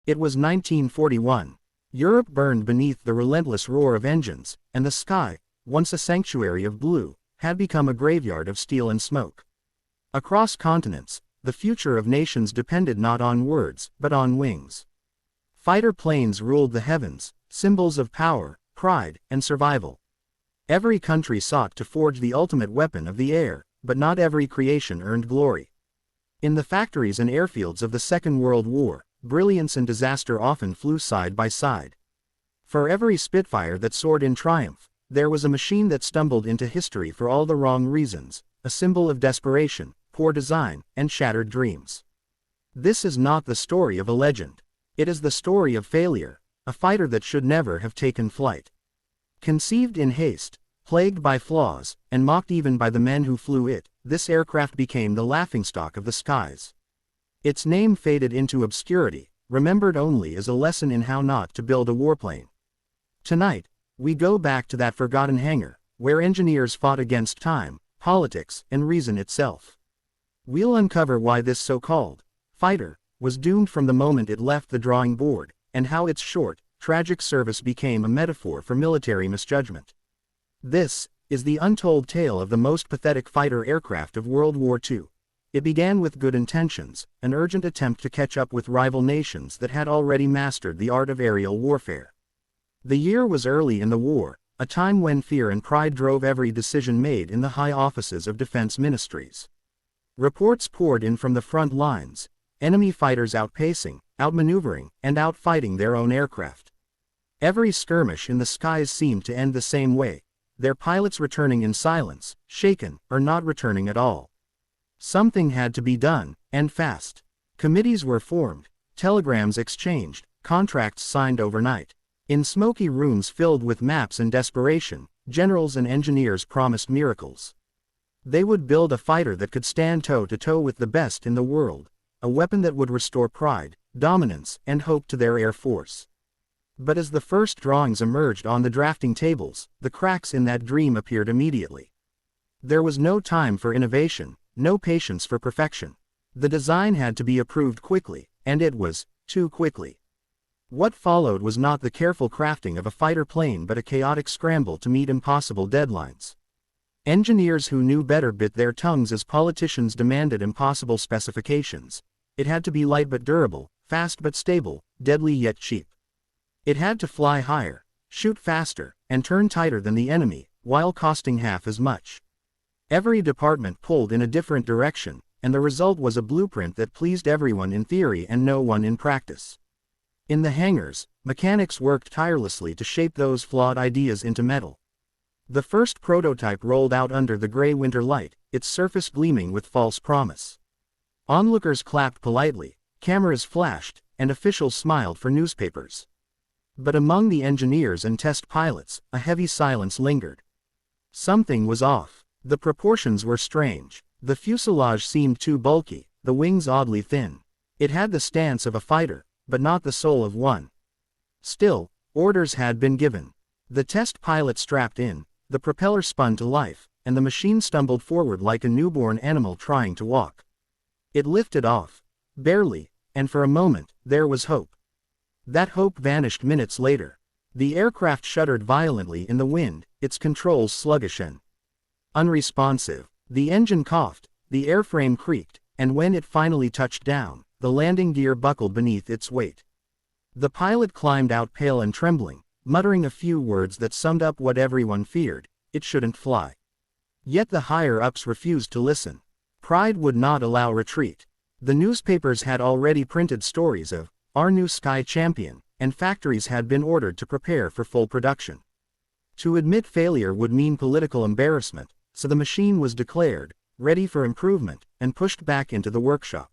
It was 1941. Europe burned beneath the relentless roar of engines, and the sky, once a sanctuary of blue, had become a graveyard of steel and smoke. Across continents, the future of nations depended not on words, but on wings. Fighter planes ruled the heavens, symbols of power, pride, and survival. Every country sought to forge the ultimate weapon of the air, but not every creation earned glory. In the factories and airfields of the Second World War, brilliance and disaster often flew side by side. For every Spitfire that soared in triumph, there was a machine that stumbled into history for all the wrong reasons, a symbol of desperation, poor design, and shattered dreams. This is not the story of a legend. It is the story of failure, a fighter that should never have taken flight. Conceived in haste, plagued by flaws, and mocked even by the men who flew it, this aircraft became the laughingstock of the skies. Its name faded into obscurity, remembered only as a lesson in how not to build a warplane. Tonight, we go back to that forgotten hangar, where engineers fought against time, politics, and reason itself. We'll uncover why this so-called fighter was doomed from the moment it left the drawing board, and how its short, tragic service became a metaphor for military misjudgment. This is the untold tale of the most pathetic fighter aircraft of World War II. It began with good intentions, an urgent attempt to catch up with rival nations that had already mastered the art of aerial warfare. The year was early in the war, a time when fear and pride drove every decision made in the high offices of defense ministries. Reports poured in from the front lines, enemy fighters outpacing, outmaneuvering, and outfighting their own aircraft. Every skirmish in the skies seemed to end the same way, their pilots returning in silence, shaken, or not returning at all. Something had to be done, and fast. Committees were formed, telegrams exchanged, contracts signed overnight. In smoky rooms filled with maps and desperation, generals and engineers promised miracles. They would build a fighter that could stand toe-to-toe with the best in the world, a weapon that would restore pride, dominance, and hope to their air force. But as the first drawings emerged on the drafting tables, the cracks in that dream appeared immediately. There was no time for innovation, no patience for perfection. The design had to be approved quickly, and it was, too quickly. What followed was not the careful crafting of a fighter plane but a chaotic scramble to meet impossible deadlines. Engineers who knew better bit their tongues as politicians demanded impossible specifications. It had to be light but durable, fast but stable, deadly yet cheap. It had to fly higher, shoot faster, and turn tighter than the enemy, while costing half as much. Every department pulled in a different direction, and the result was a blueprint that pleased everyone in theory and no one in practice. In the hangars, mechanics worked tirelessly to shape those flawed ideas into metal. The first prototype rolled out under the gray winter light, its surface gleaming with false promise. Onlookers clapped politely, cameras flashed, and officials smiled for newspapers. But among the engineers and test pilots, a heavy silence lingered. Something was off. The proportions were strange. The fuselage seemed too bulky, the wings oddly thin. It had the stance of a fighter, but not the soul of one. Still, orders had been given. The test pilot strapped in, the propeller spun to life, and the machine stumbled forward like a newborn animal trying to walk. It lifted off, barely, and for a moment, there was hope. That hope vanished minutes later. The aircraft shuddered violently in the wind, its controls sluggish and unresponsive. The engine coughed, the airframe creaked, and when it finally touched down, the landing gear buckled beneath its weight. The pilot climbed out pale and trembling, muttering a few words that summed up what everyone feared: it shouldn't fly. Yet the higher-ups refused to listen. Pride would not allow retreat. The newspapers had already printed stories of our new sky champion, and factories had been ordered to prepare for full production. To admit failure would mean political embarrassment, so the machine was declared ready for improvement, and pushed back into the workshop.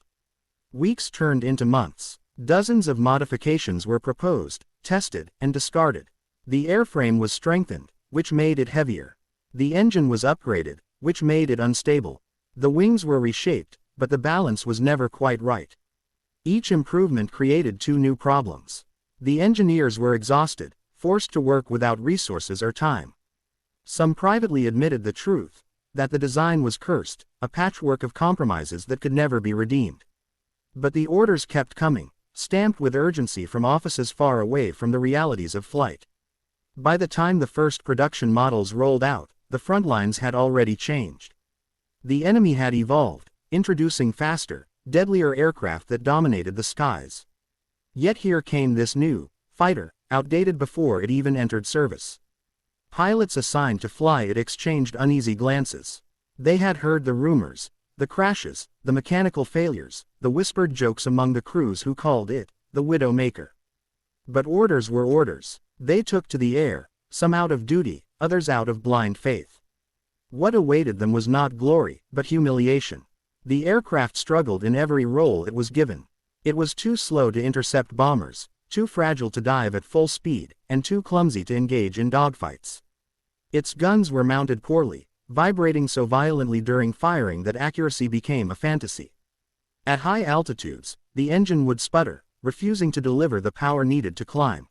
Weeks turned into months. Dozens of modifications were proposed, tested, and discarded. The airframe was strengthened, which made it heavier. The engine was upgraded, which made it unstable. The wings were reshaped, but the balance was never quite right. Each improvement created two new problems. The engineers were exhausted, forced to work without resources or time. Some privately admitted the truth, that the design was cursed, a patchwork of compromises that could never be redeemed. But the orders kept coming. stamped with urgency from offices far away from the realities of flight. By the time the first production models rolled out, the front lines had already changed. The enemy had evolved, introducing faster, deadlier aircraft that dominated the skies. Yet here came this new fighter, outdated before it even entered service. Pilots assigned to fly it exchanged uneasy glances. They had heard the rumors, the crashes, the mechanical failures, the whispered jokes among the crews who called it the Widowmaker. But orders were orders. They took to the air, some out of duty, others out of blind faith. What awaited them was not glory, but humiliation. The aircraft struggled in every role it was given. It was too slow to intercept bombers, too fragile to dive at full speed, and too clumsy to engage in dogfights. Its guns were mounted poorly, vibrating so violently during firing that accuracy became a fantasy. At high altitudes, the engine would sputter, refusing to deliver the power needed to climb.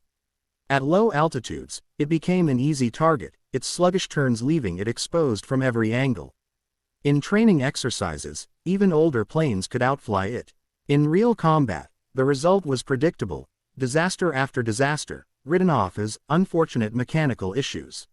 At low altitudes, it became an easy target, its sluggish turns leaving it exposed from every angle. In training exercises, even older planes could outfly it. In real combat, the result was predictable: disaster after disaster, written off as unfortunate mechanical issues.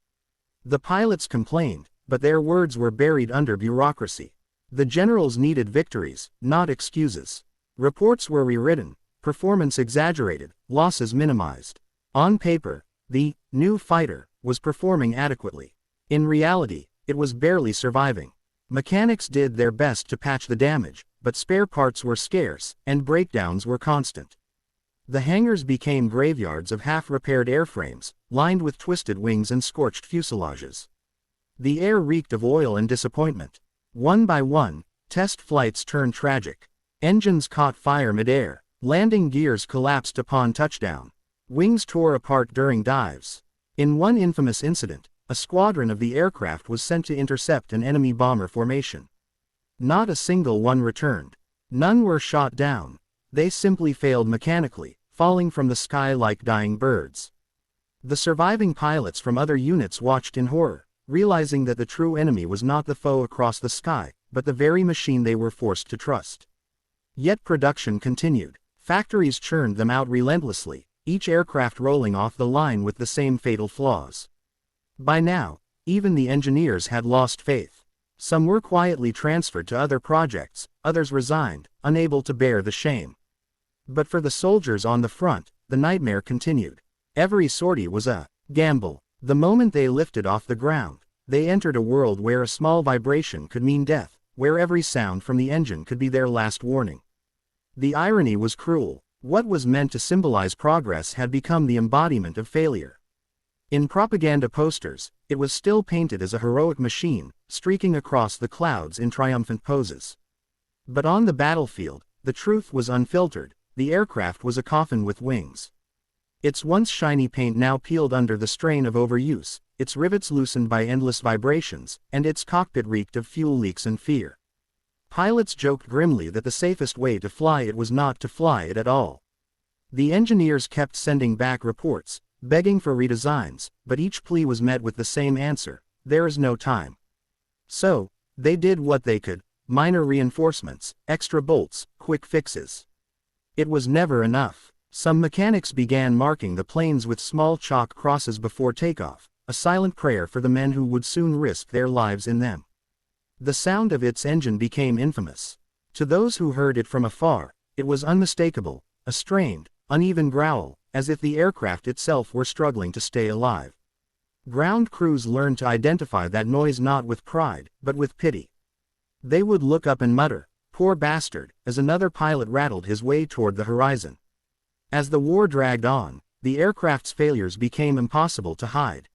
The pilots complained, but their words were buried under bureaucracy. The generals needed victories, not excuses. Reports were rewritten, performance exaggerated, losses minimized. On paper, the new fighter was performing adequately. In reality, it was barely surviving. Mechanics did their best to patch the damage, but spare parts were scarce, and breakdowns were constant. The hangars became graveyards of half-repaired airframes, lined with twisted wings and scorched fuselages. The air reeked of oil and disappointment. One by one, test flights turned tragic. Engines caught fire mid-air, landing gears collapsed upon touchdown. Wings tore apart during dives. In one infamous incident, a squadron of the aircraft was sent to intercept an enemy bomber formation. Not a single one returned. None were shot down. They simply failed mechanically, falling from the sky like dying birds. The surviving pilots from other units watched in horror, realizing that the true enemy was not the foe across the sky, but the very machine they were forced to trust. Yet production continued. Factories churned them out relentlessly, each aircraft rolling off the line with the same fatal flaws. By now, even the engineers had lost faith. Some were quietly transferred to other projects, others resigned, unable to bear the shame. But for the soldiers on the front, the nightmare continued. Every sortie was a gamble. The moment they lifted off the ground, they entered a world where a small vibration could mean death, where every sound from the engine could be their last warning. The irony was cruel. What was meant to symbolize progress had become the embodiment of failure. In propaganda posters, it was still painted as a heroic machine, streaking across the clouds in triumphant poses. But on the battlefield, the truth was unfiltered: the aircraft was a coffin with wings. Its once shiny paint now peeled under the strain of overuse, its rivets loosened by endless vibrations, and its cockpit reeked of fuel leaks and fear. Pilots joked grimly that the safest way to fly it was not to fly it at all. The engineers kept sending back reports, begging for redesigns, but each plea was met with the same answer: there is no time. So, they did what they could: minor reinforcements, extra bolts, quick fixes. It was never enough. Some mechanics began marking the planes with small chalk crosses before takeoff, a silent prayer for the men who would soon risk their lives in them. The sound of its engine became infamous. To those who heard it from afar, it was unmistakable, a strained, uneven growl, as if the aircraft itself were struggling to stay alive. Ground crews learned to identify that noise not with pride, but with pity. They would look up and mutter, "Poor bastard," as another pilot rattled his way toward the horizon. As the war dragged on, the aircraft's failures became impossible to hide.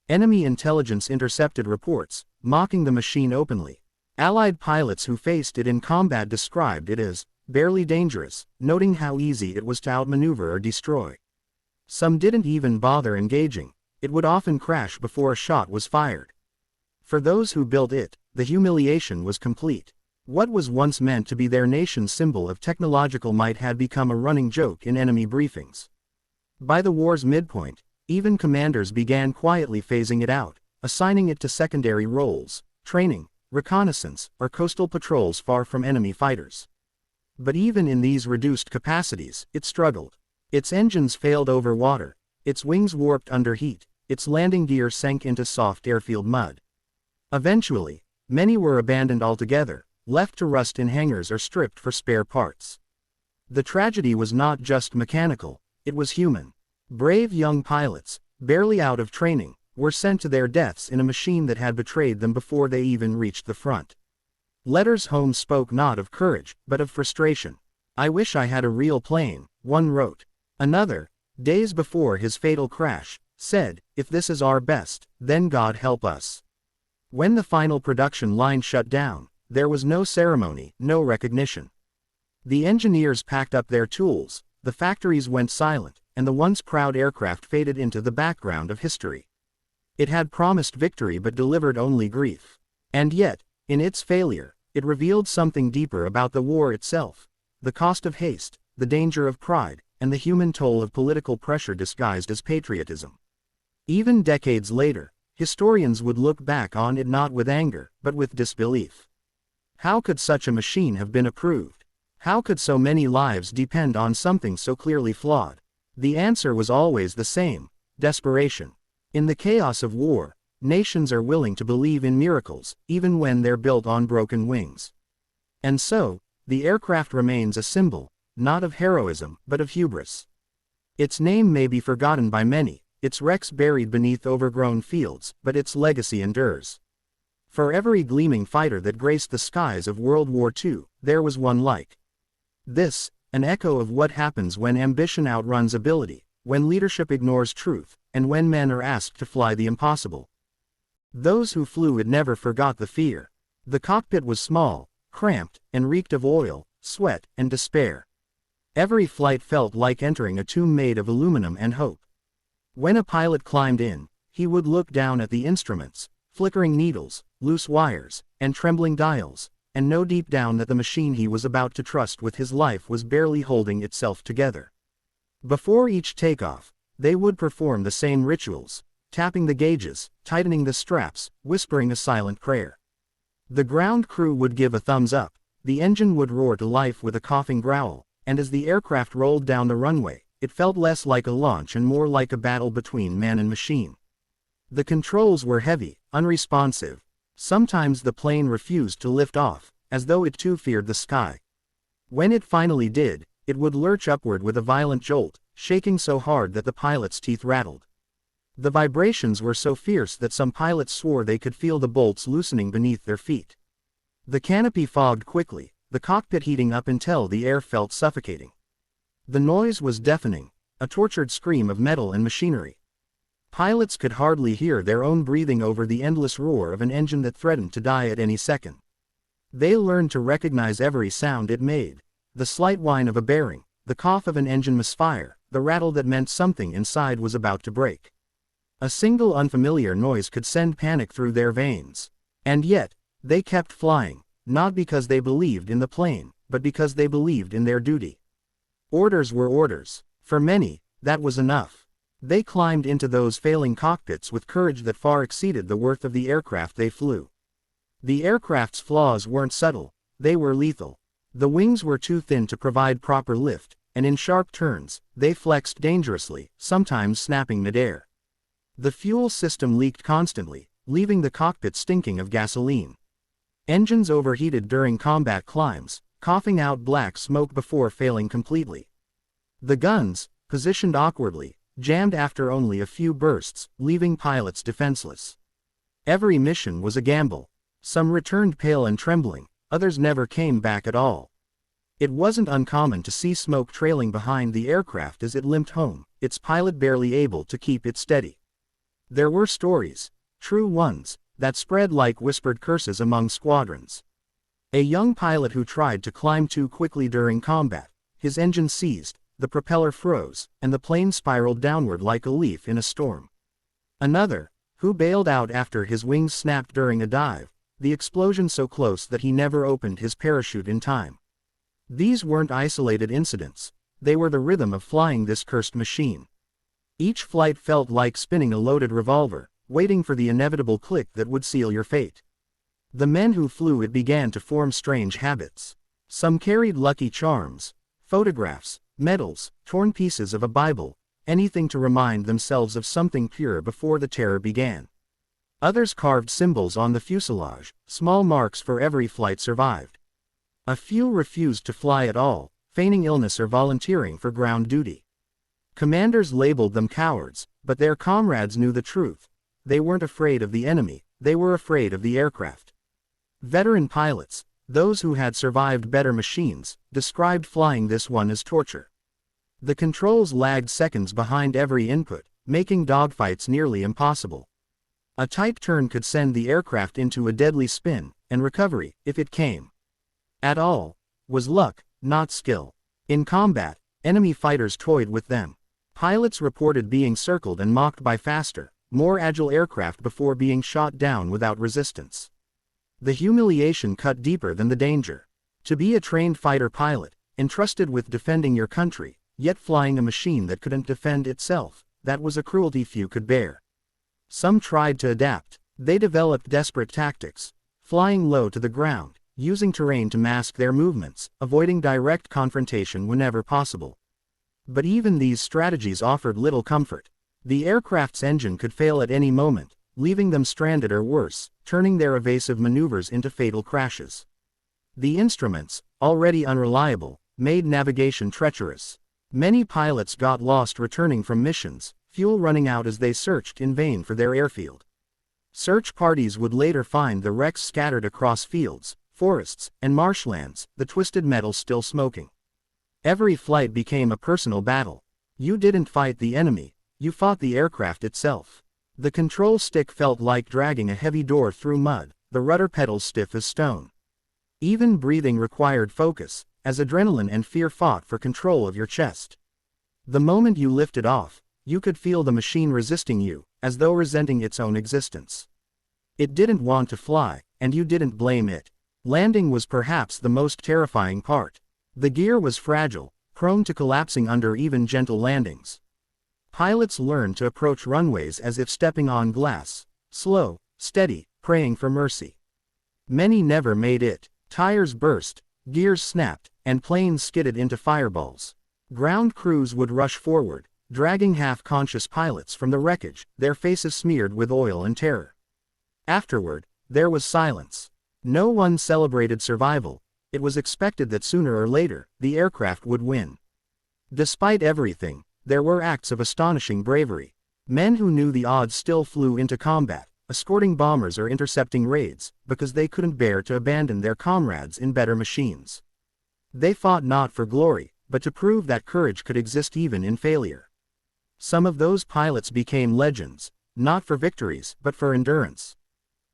Enemy intelligence intercepted reports, mocking the machine openly. Allied pilots who faced it in combat described it as barely dangerous, noting how easy it was to outmaneuver or destroy. Some didn't even bother engaging. It would often crash before a shot was fired. For those who built it, the humiliation was complete. What was once meant to be their nation's symbol of technological might had become a running joke in enemy briefings. By the war's midpoint, even commanders began quietly phasing it out, assigning it to secondary roles: training, reconnaissance, or coastal patrols far from enemy fighters. But even in these reduced capacities, it struggled. Its engines failed over water, its wings warped under heat, its landing gear sank into soft airfield mud. Eventually, many were abandoned altogether, left to rust in hangars or stripped for spare parts. The tragedy was not just mechanical, it was human. Brave young pilots, barely out of training, were sent to their deaths in a machine that had betrayed them before they even reached the front. Letters home spoke not of courage, but of frustration. "I wish I had a real plane," one wrote. Another, days before his fatal crash, said, "If this is our best, then God help us." When the final production line shut down, there was no ceremony, no recognition. The engineers packed up their tools, the factories went silent, and the once proud aircraft faded into the background of history. It had promised victory but delivered only grief. And yet, in its failure, it revealed something deeper about the war itself: the cost of haste, the danger of pride, and the human toll of political pressure disguised as patriotism. Even decades later, historians would look back on it not with anger, but with disbelief. How could such a machine have been approved? How could so many lives depend on something so clearly flawed? The answer was always the same: desperation. In the chaos of war, nations are willing to believe in miracles, even when they're built on broken wings. And so, the aircraft remains a symbol, not of heroism, but of hubris. Its name may be forgotten by many, its wrecks buried beneath overgrown fields, but its legacy endures. For every gleaming fighter that graced the skies of World War II, there was one like this, an echo of what happens when ambition outruns ability, when leadership ignores truth, and when men are asked to fly the impossible. Those who flew it never forgot the fear. The cockpit was small, cramped, and reeked of oil, sweat, and despair. Every flight felt like entering a tomb made of aluminum and hope. When a pilot climbed in, he would look down at the instruments, flickering needles, loose wires, and trembling dials, and know deep down that the machine he was about to trust with his life was barely holding itself together. Before each takeoff, they would perform the same rituals, tapping the gauges, tightening the straps, whispering a silent prayer. The ground crew would give a thumbs up, the engine would roar to life with a coughing growl, and as the aircraft rolled down the runway, it felt less like a launch and more like a battle between man and machine. The controls were heavy, unresponsive. Sometimes the plane refused to lift off, as though it too feared the sky. When it finally did, it would lurch upward with a violent jolt, shaking so hard that the pilot's teeth rattled. The vibrations were so fierce that some pilots swore they could feel the bolts loosening beneath their feet. The canopy fogged quickly, the cockpit heating up until the air felt suffocating. The noise was deafening, a tortured scream of metal and machinery. Pilots could hardly hear their own breathing over the endless roar of an engine that threatened to die at any second. They learned to recognize every sound it made: the slight whine of a bearing, the cough of an engine misfire, the rattle that meant something inside was about to break. A single unfamiliar noise could send panic through their veins. And yet, they kept flying, not because they believed in the plane, but because they believed in their duty. Orders were orders. For many, that was enough. They climbed into those failing cockpits with courage that far exceeded the worth of the aircraft they flew. The aircraft's flaws weren't subtle, they were lethal. The wings were too thin to provide proper lift, and in sharp turns, they flexed dangerously, sometimes snapping midair. The fuel system leaked constantly, leaving the cockpit stinking of gasoline. Engines overheated during combat climbs, coughing out black smoke before failing completely. The guns, positioned awkwardly, jammed after only a few bursts, leaving pilots defenseless. Every mission was a gamble. Some returned pale and trembling, others never came back at all. It wasn't uncommon to see smoke trailing behind the aircraft as it limped home, its pilot barely able to keep it steady. There were stories, true ones, that spread like whispered curses among squadrons. A young pilot who tried to climb too quickly during combat, his engine seized, the propeller froze, and the plane spiraled downward like a leaf in a storm. Another, who bailed out after his wings snapped during a dive, the explosion so close that he never opened his parachute in time. These weren't isolated incidents, they were the rhythm of flying this cursed machine. Each flight felt like spinning a loaded revolver, waiting for the inevitable click that would seal your fate. The men who flew it began to form strange habits. Some carried lucky charms, photographs, medals, torn pieces of a Bible, anything to remind themselves of something pure before the terror began. Others carved symbols on the fuselage, small marks for every flight survived. A few refused to fly at all, feigning illness or volunteering for ground duty. Commanders labeled them cowards, but their comrades knew the truth. They weren't afraid of the enemy, they were afraid of the aircraft. Veteran pilots, those who had survived better machines, described flying this one as torture. The controls lagged seconds behind every input, making dogfights nearly impossible. A tight turn could send the aircraft into a deadly spin, and recovery, if it came at all, was luck, not skill. In combat, enemy fighters toyed with them. Pilots reported being circled and mocked by faster, more agile aircraft before being shot down without resistance. The humiliation cut deeper than the danger. To be a trained fighter pilot, entrusted with defending your country, yet flying a machine that couldn't defend itself, that was a cruelty few could bear. Some tried to adapt. They developed desperate tactics, flying low to the ground, using terrain to mask their movements, avoiding direct confrontation whenever possible. But even these strategies offered little comfort. The aircraft's engine could fail at any moment, leaving them stranded or worse, turning their evasive maneuvers into fatal crashes. The instruments, already unreliable, made navigation treacherous. Many pilots got lost returning from missions, fuel running out as they searched in vain for their airfield. Search parties would later find the wrecks scattered across fields, forests, and marshlands, the twisted metal still smoking. Every flight became a personal battle. You didn't fight the enemy, you fought the aircraft itself. The control stick felt like dragging a heavy door through mud, the rudder pedals stiff as stone. Even breathing required focus, as adrenaline and fear fought for control of your chest. The moment you lifted off, you could feel the machine resisting you, as though resenting its own existence. It didn't want to fly, and you didn't blame it. Landing was perhaps the most terrifying part. The gear was fragile, prone to collapsing under even gentle landings. Pilots learned to approach runways as if stepping on glass, slow, steady, praying for mercy. Many never made it. Tires burst, gears snapped, and planes skidded into fireballs. Ground crews would rush forward, dragging half-conscious pilots from the wreckage, their faces smeared with oil and terror. Afterward, there was silence. No one celebrated survival. It was expected that sooner or later, the aircraft would win. Despite everything, there were acts of astonishing bravery. Men who knew the odds still flew into combat, escorting bombers or intercepting raids, because they couldn't bear to abandon their comrades in better machines. They fought not for glory, but to prove that courage could exist even in failure. Some of those pilots became legends, not for victories, but for endurance.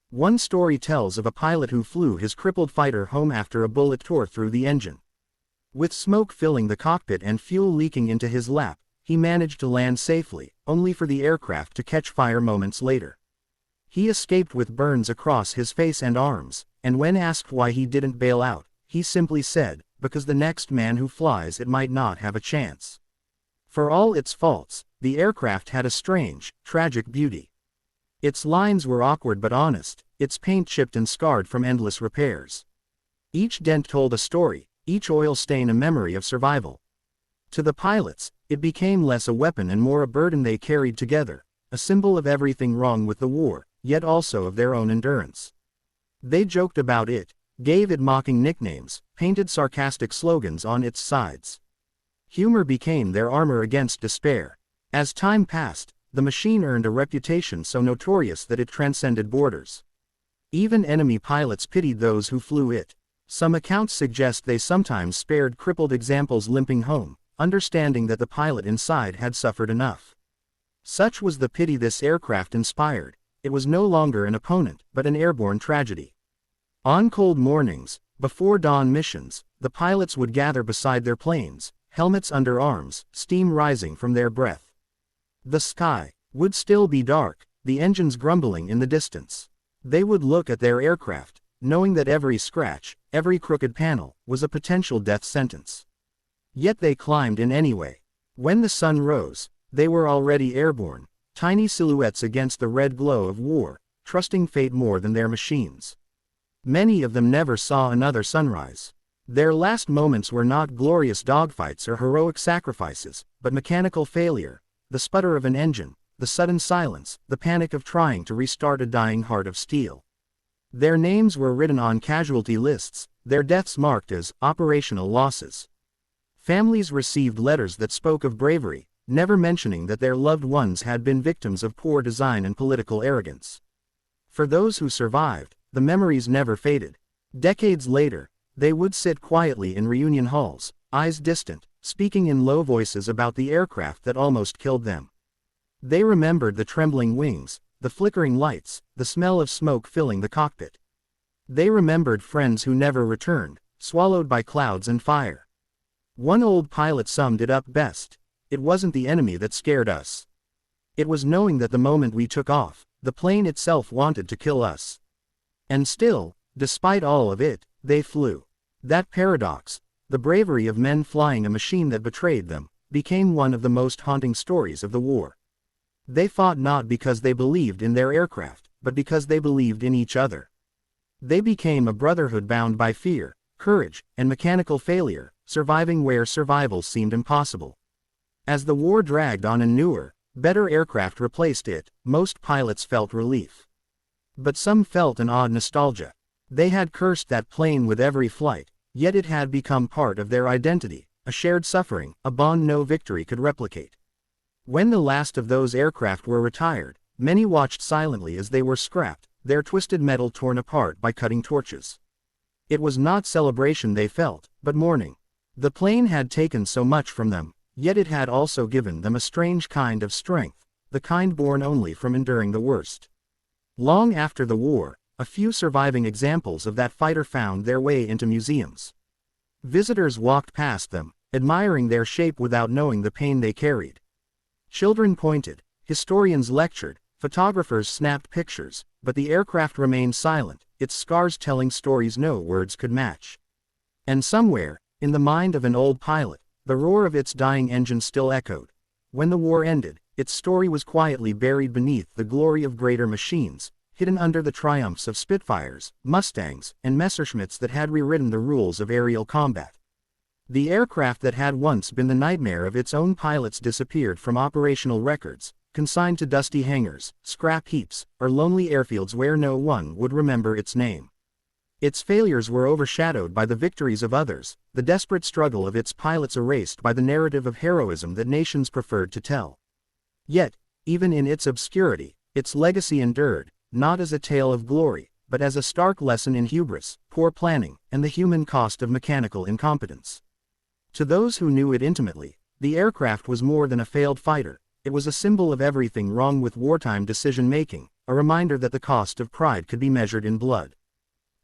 One story tells of a pilot who flew his crippled fighter home after a bullet tore through the engine. With smoke filling the cockpit and fuel leaking into his lap, he managed to land safely, only for the aircraft to catch fire moments later. He escaped with burns across his face and arms, and when asked why he didn't bail out, he simply said, because the next man who flies it might not have a chance. For all its faults, the aircraft had a strange, tragic beauty. Its lines were awkward but honest, its paint chipped and scarred from endless repairs. Each dent told a story, each oil stain a memory of survival. To the pilots, it became less a weapon and more a burden they carried together, a symbol of everything wrong with the war, yet also of their own endurance. They joked about it, gave it mocking nicknames, painted sarcastic slogans on its sides. Humor became their armor against despair. As time passed, the machine earned a reputation so notorious that it transcended borders. Even enemy pilots pitied those who flew it. Some accounts suggest they sometimes spared crippled examples limping home, understanding that the pilot inside had suffered enough. Such was the pity this aircraft inspired. It was no longer an opponent, but an airborne tragedy. On cold mornings, before dawn missions, the pilots would gather beside their planes, helmets under arms, steam rising from their breath. The sky would still be dark, the engines grumbling in the distance. They would look at their aircraft, knowing that every scratch, every crooked panel, was a potential death sentence. Yet they climbed in anyway. When the sun rose, they were already airborne, tiny silhouettes against the red glow of war, trusting fate more than their machines. Many of them never saw another sunrise. Their last moments were not glorious dogfights or heroic sacrifices, but mechanical failure, the sputter of an engine, the sudden silence, the panic of trying to restart a dying heart of steel. Their names were written on casualty lists, their deaths marked as operational losses. Families received letters that spoke of bravery, never mentioning that their loved ones had been victims of poor design and political arrogance. For those who survived, the memories never faded. Decades later, they would sit quietly in reunion halls, eyes distant, speaking in low voices about the aircraft that almost killed them. They remembered the trembling wings, the flickering lights, the smell of smoke filling the cockpit. They remembered friends who never returned, swallowed by clouds and fire. One old pilot summed it up best: "It wasn't the enemy that scared us. It was knowing that the moment we took off, the plane itself wanted to kill us." And still, despite all of it, they flew. That paradox, the bravery of men flying a machine that betrayed them, became one of the most haunting stories of the war. They fought not because they believed in their aircraft, but because they believed in each other. They became a brotherhood bound by fear, courage, and mechanical failure, surviving where survival seemed impossible. As the war dragged on and newer, better aircraft replaced it, most pilots felt relief. But some felt an odd nostalgia. They had cursed that plane with every flight, yet it had become part of their identity, a shared suffering, a bond no victory could replicate. When the last of those aircraft were retired, many watched silently as they were scrapped, their twisted metal torn apart by cutting torches. It was not celebration they felt, but mourning. The plane had taken so much from them, yet it had also given them a strange kind of strength, the kind born only from enduring the worst. Long after the war, a few surviving examples of that fighter found their way into museums. Visitors walked past them, admiring their shape without knowing the pain they carried. Children pointed, historians lectured, photographers snapped pictures, but the aircraft remained silent, its scars telling stories no words could match. And somewhere, in the mind of an old pilot, the roar of its dying engine still echoed. When the war ended, its story was quietly buried beneath the glory of greater machines, hidden under the triumphs of Spitfires, Mustangs, and Messerschmitts that had rewritten the rules of aerial combat. The aircraft that had once been the nightmare of its own pilots disappeared from operational records, consigned to dusty hangars, scrap heaps, or lonely airfields where no one would remember its name. Its failures were overshadowed by the victories of others, the desperate struggle of its pilots erased by the narrative of heroism that nations preferred to tell. Yet, even in its obscurity, its legacy endured, not as a tale of glory, but as a stark lesson in hubris, poor planning, and the human cost of mechanical incompetence. To those who knew it intimately, the aircraft was more than a failed fighter. It was a symbol of everything wrong with wartime decision-making, a reminder that the cost of pride could be measured in blood.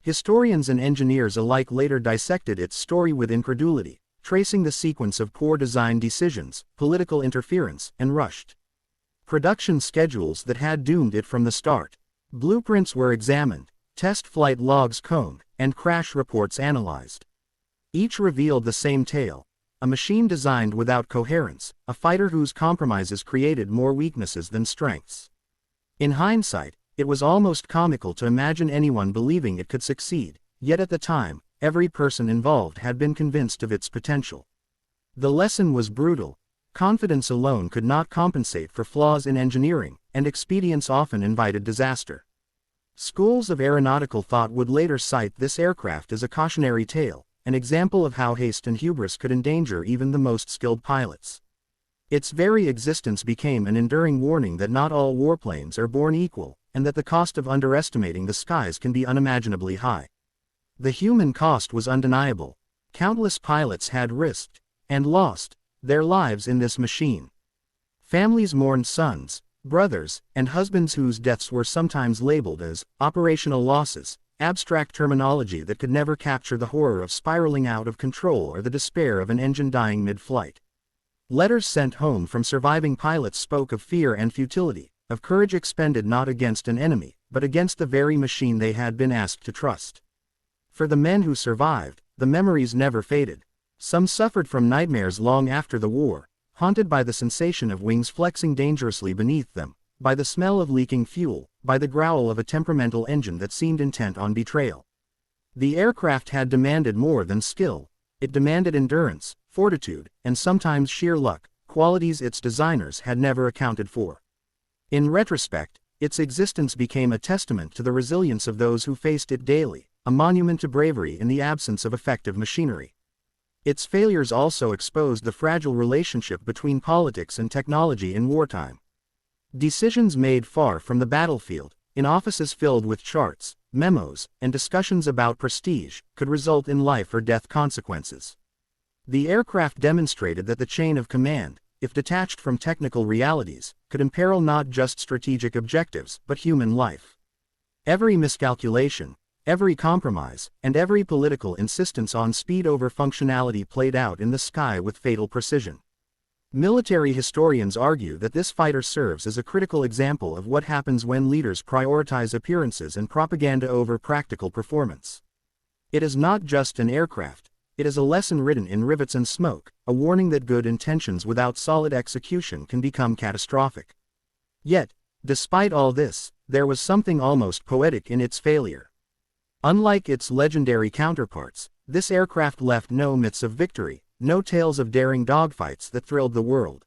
Historians and engineers alike later dissected its story with incredulity, tracing the sequence of poor design decisions, political interference, and rushed production schedules that had doomed it from the start. Blueprints were examined, test flight logs combed, and crash reports analyzed. Each revealed the same tale: a machine designed without coherence, a fighter whose compromises created more weaknesses than strengths. In hindsight, it was almost comical to imagine anyone believing it could succeed, yet at the time, every person involved had been convinced of its potential. The lesson was brutal: confidence alone could not compensate for flaws in engineering, and expedience often invited disaster. Schools of aeronautical thought would later cite this aircraft as a cautionary tale, an example of how haste and hubris could endanger even the most skilled pilots. Its very existence became an enduring warning that not all warplanes are born equal, and that the cost of underestimating the skies can be unimaginably high. The human cost was undeniable. Countless pilots had risked, and lost, their lives in this machine. Families mourned sons, brothers, and husbands whose deaths were sometimes labeled as operational losses, abstract terminology that could never capture the horror of spiraling out of control or the despair of an engine dying mid-flight. Letters sent home from surviving pilots spoke of fear and futility, of courage expended not against an enemy, but against the very machine they had been asked to trust. For the men who survived, the memories never faded. Some suffered from nightmares long after the war, haunted by the sensation of wings flexing dangerously beneath them, by the smell of leaking fuel, by the growl of a temperamental engine that seemed intent on betrayal. The aircraft had demanded more than skill. It demanded endurance, fortitude, and sometimes sheer luck, qualities its designers had never accounted for. In retrospect, its existence became a testament to the resilience of those who faced it daily, a monument to bravery in the absence of effective machinery. Its failures also exposed the fragile relationship between politics and technology in wartime. Decisions made far from the battlefield, in offices filled with charts, memos, and discussions about prestige, could result in life or death consequences. The aircraft demonstrated that the chain of command, if detached from technical realities, could imperil not just strategic objectives but human life. Every miscalculation, every compromise, and every political insistence on speed over functionality played out in the sky with fatal precision. Military historians argue that this fighter serves as a critical example of what happens when leaders prioritize appearances and propaganda over practical performance. It is not just an aircraft, it is a lesson written in rivets and smoke, a warning that good intentions without solid execution can become catastrophic. Yet, despite all this, there was something almost poetic in its failure. Unlike its legendary counterparts, this aircraft left no myths of victory, no tales of daring dogfights that thrilled the world.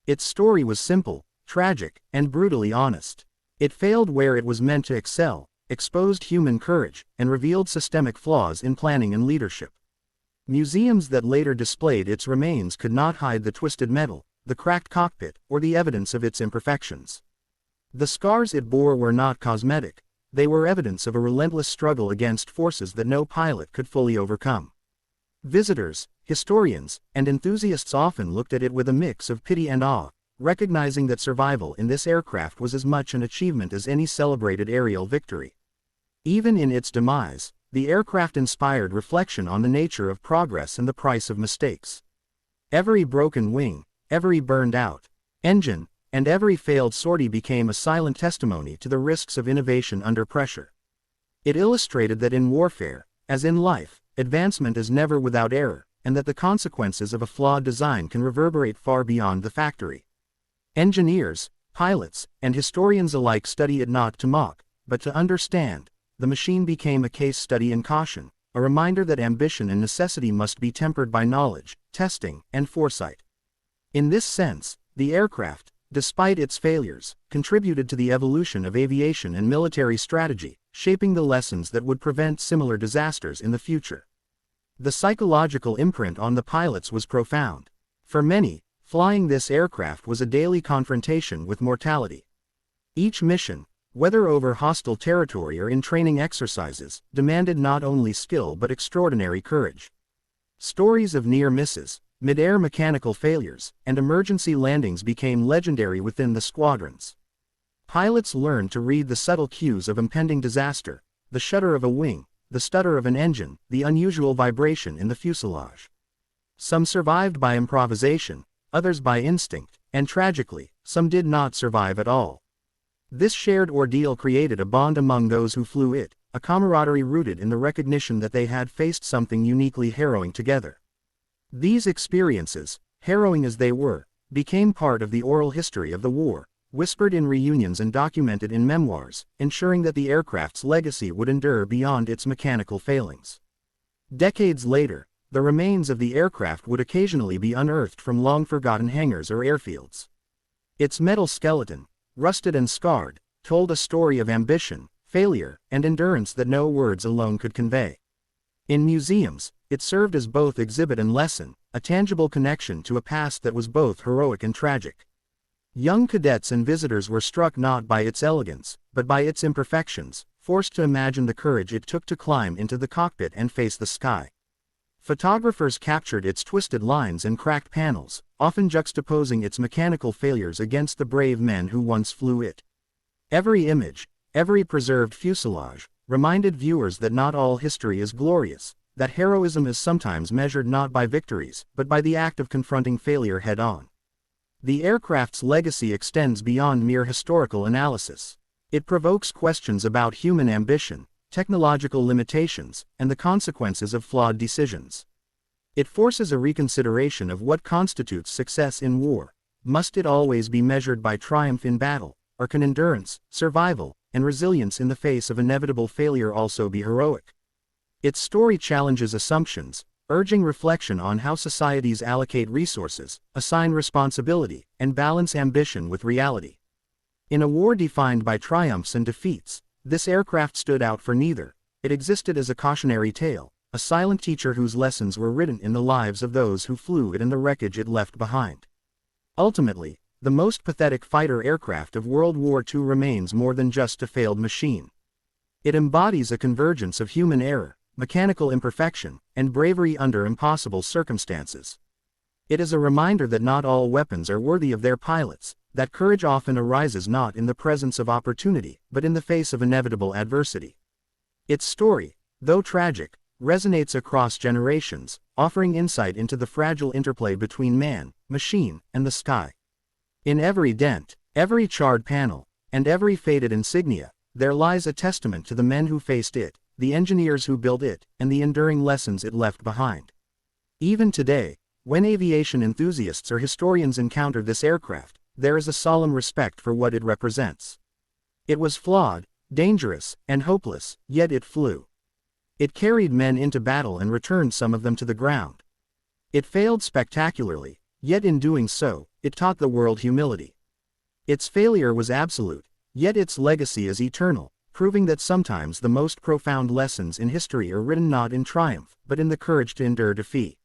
Its story was simple, tragic, and brutally honest. It failed where it was meant to excel, exposed human courage, and revealed systemic flaws in planning and leadership. Museums that later displayed its remains could not hide the twisted metal, the cracked cockpit, or the evidence of its imperfections. The scars it bore were not cosmetic, they were evidence of a relentless struggle against forces that no pilot could fully overcome. Visitors, historians, and enthusiasts often looked at it with a mix of pity and awe, recognizing that survival in this aircraft was as much an achievement as any celebrated aerial victory. Even in its demise, the aircraft inspired reflection on the nature of progress and the price of mistakes. Every broken wing, every burned-out engine, and every failed sortie became a silent testimony to the risks of innovation under pressure. It illustrated that in warfare, as in life, advancement is never without error, and that the consequences of a flawed design can reverberate far beyond the factory. Engineers, pilots, and historians alike study it not to mock, but to understand. The machine became a case study in caution, a reminder that ambition and necessity must be tempered by knowledge, testing, and foresight. In this sense, the aircraft, despite its failures, contributed to the evolution of aviation and military strategy, shaping the lessons that would prevent similar disasters in the future. The psychological imprint on the pilots was profound. For many, flying this aircraft was a daily confrontation with mortality. Each mission, whether over hostile territory or in training exercises, demanded not only skill but extraordinary courage. Stories of near misses, mid-air mechanical failures, and emergency landings became legendary within the squadrons. Pilots learned to read the subtle cues of impending disaster, the shudder of a wing, the stutter of an engine, the unusual vibration in the fuselage. Some survived by improvisation, others by instinct, and tragically, some did not survive at all. This shared ordeal created a bond among those who flew it, a camaraderie rooted in the recognition that they had faced something uniquely harrowing together. These experiences, harrowing as they were, became part of the oral history of the war, whispered in reunions and documented in memoirs, ensuring that the aircraft's legacy would endure beyond its mechanical failings. Decades later, the remains of the aircraft would occasionally be unearthed from long-forgotten hangars or airfields. Its metal skeleton, rusted and scarred, told a story of ambition, failure, and endurance that no words alone could convey. In museums, it served as both exhibit and lesson, a tangible connection to a past that was both heroic and tragic. Young cadets and visitors were struck not by its elegance, but by its imperfections, forced to imagine the courage it took to climb into the cockpit and face the sky. Photographers captured its twisted lines and cracked panels, often juxtaposing its mechanical failures against the brave men who once flew it. Every image, every preserved fuselage, reminded viewers that not all history is glorious, that heroism is sometimes measured not by victories, but by the act of confronting failure head-on. The aircraft's legacy extends beyond mere historical analysis. It provokes questions about human ambition, technological limitations, and the consequences of flawed decisions. It forces a reconsideration of what constitutes success in war. Must it always be measured by triumph in battle, or can endurance, survival, and resilience in the face of inevitable failure also be heroic? Its story challenges assumptions, urging reflection on how societies allocate resources, assign responsibility, and balance ambition with reality. In a war defined by triumphs and defeats, this aircraft stood out for neither. It existed as a cautionary tale, a silent teacher whose lessons were written in the lives of those who flew it and the wreckage it left behind. Ultimately, the most pathetic fighter aircraft of World War II remains more than just a failed machine. It embodies a convergence of human error, mechanical imperfection, and bravery under impossible circumstances. It is a reminder that not all weapons are worthy of their pilots, that courage often arises not in the presence of opportunity, but in the face of inevitable adversity. Its story, though tragic, resonates across generations, offering insight into the fragile interplay between man, machine, and the sky. In every dent, every charred panel, and every faded insignia, there lies a testament to the men who faced it, the engineers who built it, and the enduring lessons it left behind. Even today, when aviation enthusiasts or historians encounter this aircraft, there is a solemn respect for what it represents. It was flawed, dangerous, and hopeless, yet it flew. It carried men into battle and returned some of them to the ground. It failed spectacularly, yet in doing so, it taught the world humility. Its failure was absolute, yet its legacy is eternal, proving that sometimes the most profound lessons in history are written not in triumph, but in the courage to endure defeat.